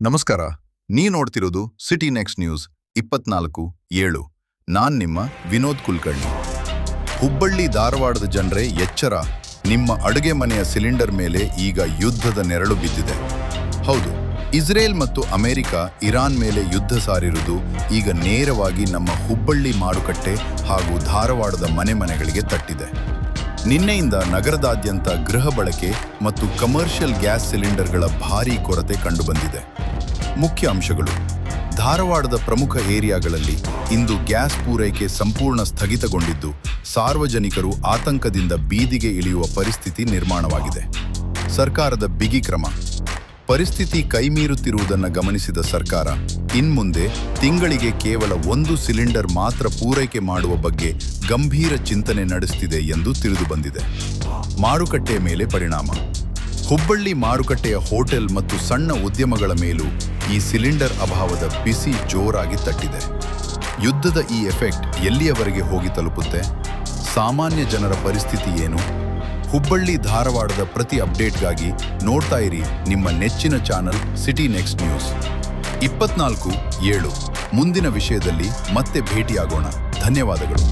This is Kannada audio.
ನಮಸ್ಕಾರ. ನೀ ನೋಡ್ತಿರೋದು ಸಿಟಿ ನೆಕ್ಸ್ಟ್ ನ್ಯೂಸ್ 24/7. ನಾನ್ ನಿಮ್ಮ ವಿನೋದ್ ಕುಲಕರ್ಣಿ. ಹುಬ್ಬಳ್ಳಿ ಧಾರವಾಡದ ಜನರೇ ಎಚ್ಚರ, ನಿಮ್ಮ ಅಡುಗೆ ಮನೆಯ ಸಿಲಿಂಡರ್ ಮೇಲೆ ಈಗ ಯುದ್ಧದ ನೆರಳು ಬಿದ್ದಿದೆ. ಹೌದು, ಇಸ್ರೇಲ್ ಮತ್ತು ಅಮೆರಿಕ ಇರಾನ್ ಮೇಲೆ ಯುದ್ಧ ಸಾರಿರುವುದು ಈಗ ನೇರವಾಗಿ ನಮ್ಮ ಹುಬ್ಬಳ್ಳಿ ಮಾರುಕಟ್ಟೆ ಹಾಗೂ ಧಾರವಾಡದ ಮನೆಗಳಿಗೆ ತಟ್ಟಿದೆ. ನಿನ್ನೆಯಿಂದ ನಗರದಾದ್ಯಂತ ಗೃಹ ಬಳಕೆ ಮತ್ತು ಕಮರ್ಷಿಯಲ್ ಗ್ಯಾಸ್ ಸಿಲಿಂಡರ್ಗಳ ಭಾರೀ ಕೊರತೆ ಕಂಡುಬಂದಿದೆ. ಮುಖ್ಯ ಅಂಶಗಳು: ಧಾರವಾಡದ ಪ್ರಮುಖ ಏರಿಯಾಗಳಲ್ಲಿ ಇಂದು ಗ್ಯಾಸ್ ಪೂರೈಕೆ ಸಂಪೂರ್ಣ ಸ್ಥಗಿತಗೊಂಡಿದ್ದು, ಸಾರ್ವಜನಿಕರು ಆತಂಕದಿಂದ ಬೀದಿಗೆ ಇಳಿಯುವ ಪರಿಸ್ಥಿತಿ ನಿರ್ಮಾಣವಾಗಿದೆ. ಸರ್ಕಾರದ ಬಿಗಿ ಕ್ರಮ: ಪರಿಸ್ಥಿತಿ ಕೈಮೀರುತ್ತಿರುವುದನ್ನು ಗಮನಿಸಿದ ಸರ್ಕಾರ ಇನ್ಮುಂದೆ ತಿಂಗಳಿಗೆ ಕೇವಲ 1 ಸಿಲಿಂಡರ್ ಮಾತ್ರ ಪೂರೈಕೆ ಮಾಡುವ ಬಗ್ಗೆ ಗಂಭೀರ ಚಿಂತನೆ ನಡೆಸುತ್ತಿದೆ ಎಂದು ತಿಳಿದುಬಂದಿದೆ. ಮಾರುಕಟ್ಟೆಯ ಮೇಲೆ ಪರಿಣಾಮ: ಹುಬ್ಬಳ್ಳಿ ಮಾರುಕಟ್ಟೆಯ ಹೋಟೆಲ್ ಮತ್ತು ಸಣ್ಣ ಉದ್ಯಮಗಳ ಮೇಲೂ ಈ ಸಿಲಿಂಡರ್ ಅಭಾವದ ಬಿಸಿ ಜೋರಾಗಿ ತಟ್ಟಿದೆ. ಯುದ್ಧದ ಈ ಎಫೆಕ್ಟ್ ಎಲ್ಲಿಯವರೆಗೆ ಹೋಗಿ ತಲುಪುತ್ತೆ? ಸಾಮಾನ್ಯ ಜನರ ಪರಿಸ್ಥಿತಿ ಏನು? ಹುಬ್ಬಳ್ಳಿ ಧಾರವಾಡದ ಪ್ರತಿ ಅಪ್ಡೇಟ್ಗಾಗಿ ನೋಡ್ತಾ ಇರಿ ನಿಮ್ಮ ನೆಚ್ಚಿನ ಚಾನಲ್ ಸಿಟಿ ನೆಕ್ಸ್ಟ್ ನ್ಯೂಸ್ 24/7. ಮುಂದಿನ ವಿಷಯದಲ್ಲಿ ಮತ್ತೆ ಭೇಟಿಯಾಗೋಣ. ಧನ್ಯವಾದಗಳು.